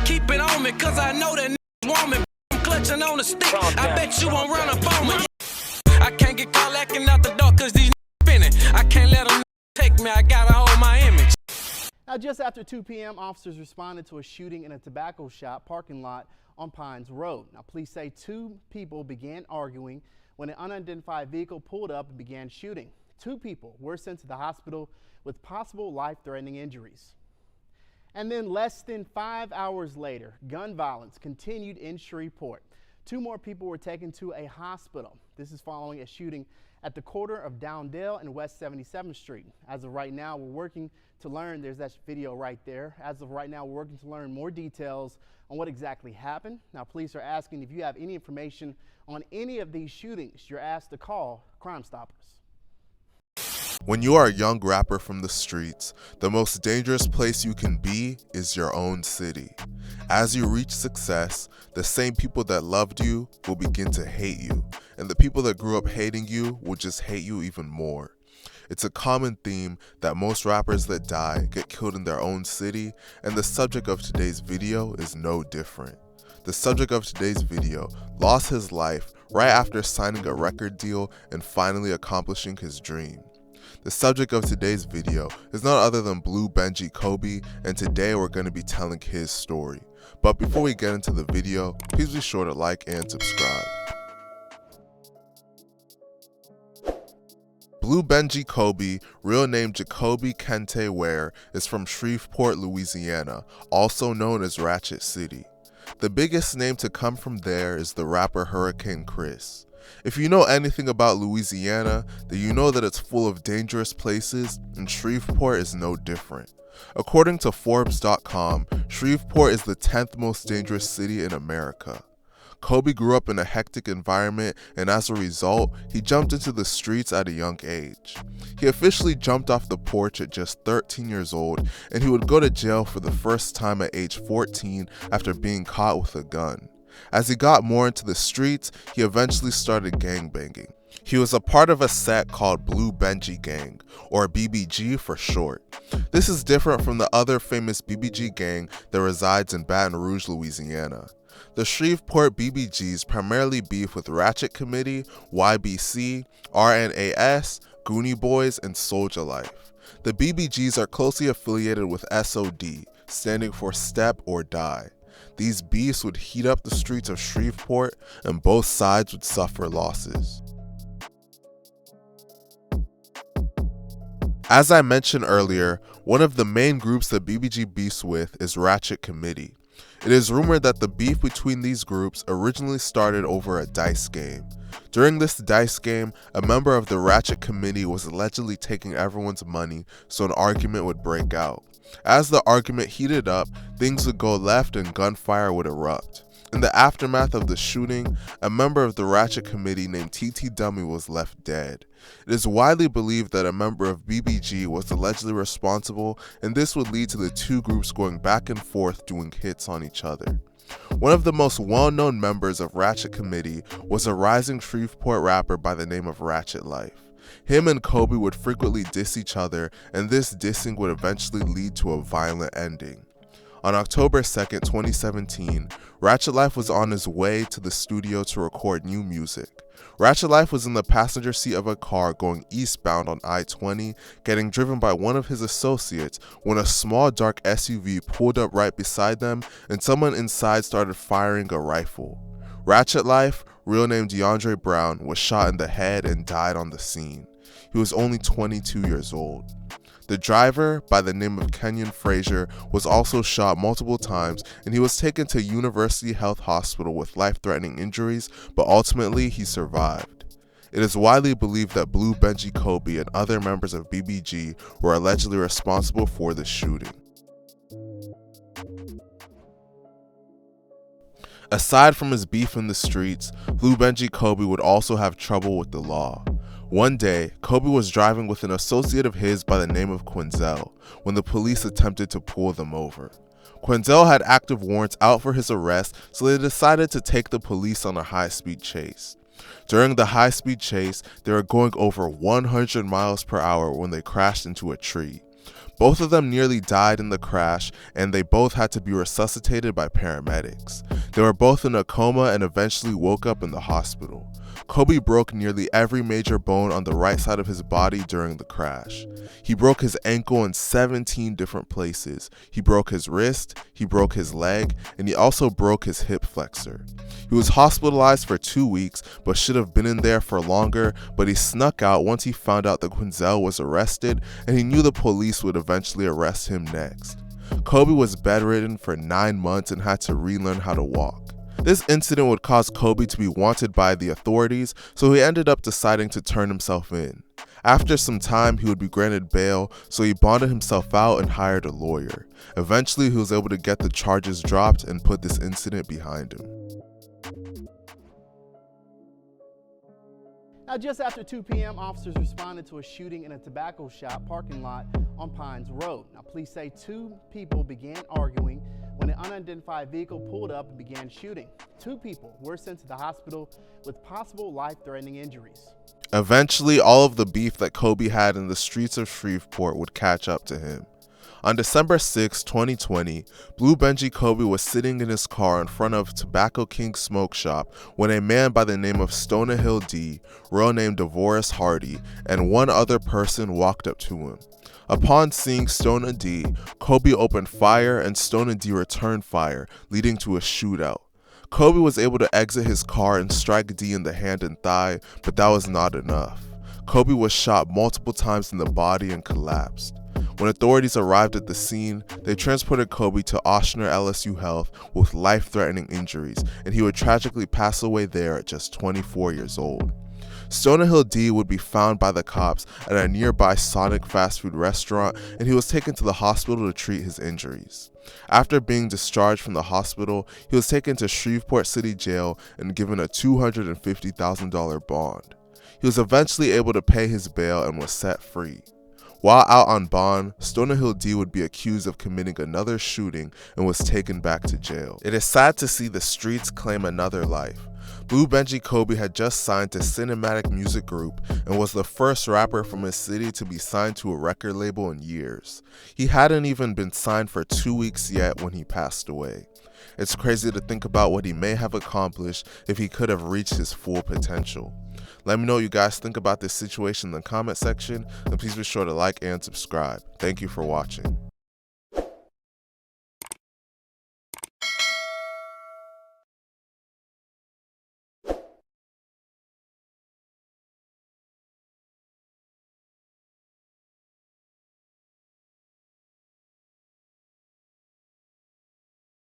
keep it on me, cause I know that niggas want me. I'm clutching on the stick, I bet you won't run up on me. I can't get caught lacking out the door, cause these spinning. I can't let them take me, I gotta hold my image. Now, just after 2 p.m., officers responded to a shooting in a tobacco shop parking lot on Pines Road. Now, police say 2 people began arguing when an unidentified vehicle pulled up and began shooting. 2 people were sent to the hospital with possible life-threatening injuries. And then less than 5 hours later, gun violence continued in Shreveport. 2 more people were taken to a hospital. This is following a shooting at the corner of Downdale and West 77th Street. As of right now, we're working to learn, there's that video right there. As of right now, we're working to learn more details on what exactly happened. Now, police are asking if you have any information on any of these shootings, you're asked to call Crime Stoppers. When you are a young rapper from the streets, the most dangerous place you can be is your own city. As you reach success, the same people that loved you will begin to hate you, and the people that grew up hating you will just hate you even more. It's a common theme that most rappers that die get killed in their own city, and the subject of today's video is no different. The subject of today's video lost his life right after signing a record deal and finally accomplishing his dream. The subject of today's video is none other than Blue Benji Kobe, and today we're going to be telling his story. But before we get into the video, please be sure to like and subscribe. Blue Benji Kobe, real name Jacoby Kente Ware, is from Shreveport, Louisiana, also known as Ratchet City. The biggest name to come from there is the rapper Hurricane Chris. If you know anything about Louisiana, then you know that it's full of dangerous places, and Shreveport is no different. According to Forbes.com, Shreveport is the 10th most dangerous city in America. Kobe grew up in a hectic environment, and as a result, he jumped into the streets at a young age. He officially jumped off the porch at just 13 years old, and he would go to jail for the first time at age 14 after being caught with a gun. As he got more into the streets, he eventually started gangbanging. He was a part of a set called Blue Benji Gang, or BBG for short. This is different from the other famous BBG gang that resides in Baton Rouge, Louisiana. The Shreveport BBGs primarily beef with Ratchet Committee, YBC, RNAS, Goonie Boys, and Soulja Life. The BBGs are closely affiliated with SOD, standing for Step or Die. These beefs would heat up the streets of Shreveport, and both sides would suffer losses. As I mentioned earlier, one of the main groups that BBG beefs with is Ratchet Committee. It is rumored that the beef between these groups originally started over a dice game. During this dice game, a member of the Ratchet Committee was allegedly taking everyone's money, so an argument would break out. As the argument heated up, things would go left and gunfire would erupt. In the aftermath of the shooting, a member of the Ratchet Committee named TT Dummy was left dead. It is widely believed that a member of BBG was allegedly responsible, and this would lead to the 2 groups going back and forth doing hits on each other. One of the most well-known members of Ratchet Committee was a rising Shreveport rapper by the name of Ratchet Life. Him and Kobe would frequently diss each other, and this dissing would eventually lead to a violent ending. On October 2nd, 2017, Ratchet Life was on his way to the studio to record new music. Ratchet Life was in the passenger seat of a car going eastbound on I-20, getting driven by one of his associates when a small dark SUV pulled up right beside them and someone inside started firing a rifle. Ratchet Life, real name DeAndre Brown, was shot in the head and died on the scene. He was only 22 years old. The driver, by the name of Kenyon Frazier, was also shot multiple times, and he was taken to University Health Hospital with life-threatening injuries, but ultimately he survived. It is widely believed that Blue Benji Kobe and other members of BBG were allegedly responsible for the shooting. Aside from his beef in the streets, Blue Benji Kobe would also have trouble with the law. One day, Kobe was driving with an associate of his by the name of Quinzel when the police attempted to pull them over. Quinzel had active warrants out for his arrest, so they decided to take the police on a high-speed chase. During the high-speed chase, they were going over 100 miles per hour when they crashed into a tree. Both of them nearly died in the crash, and they both had to be resuscitated by paramedics. They were both in a coma and eventually woke up in the hospital. Kobe broke nearly every major bone on the right side of his body during the crash. He broke his ankle in 17 different places. He broke his wrist, he broke his leg, and he also broke his hip flexor. He was hospitalized for 2 weeks, but should have been in there for longer, but he snuck out once he found out that Quinzel was arrested, and he knew the police would eventually arrest him next. Kobe was bedridden for 9 months and had to relearn how to walk. This incident would cause Kobe to be wanted by the authorities, so he ended up deciding to turn himself in. After some time, he would be granted bail, so he bonded himself out and hired a lawyer. Eventually, he was able to get the charges dropped and put this incident behind him. Now, just after 2 p.m., officers responded to a shooting in a tobacco shop parking lot on Pines Road. Now, police say 2 people began arguing when an unidentified vehicle pulled up and began shooting. 2 people were sent to the hospital with possible life-threatening injuries. Eventually, all of the beef that Kobe had in the streets of Shreveport would catch up to him. On December 6, 2020, Blue Benji Kobe was sitting in his car in front of Tobacco King Smoke Shop when a man by the name of Stoner Hill D, real name DeVoris Hardy, and one other person walked up to him. Upon seeing Stoner D, Kobe opened fire and Stoner D returned fire, leading to a shootout. Kobe was able to exit his car and strike D in the hand and thigh, but that was not enough. Kobe was shot multiple times in the body and collapsed. When authorities arrived at the scene, they transported Kobe to Ochsner LSU Health with life-threatening injuries, and he would tragically pass away there at just 24 years old. Stoner Hill D would be found by the cops at a nearby Sonic fast food restaurant, and he was taken to the hospital to treat his injuries. After being discharged from the hospital, he was taken to Shreveport City Jail and given a $250,000 bond. He was eventually able to pay his bail and was set free. While out on bond, Stoner Hill D would be accused of committing another shooting and was taken back to jail. It is sad to see the streets claim another life. Blue Benji Kobe had just signed to Cinematic Music Group and was the first rapper from his city to be signed to a record label in years. He hadn't even been signed for 2 weeks yet when he passed away. It's crazy to think about what he may have accomplished if he could have reached his full potential. Let me know what you guys think about this situation in the comment section, and please be sure to like and subscribe. Thank you for watching.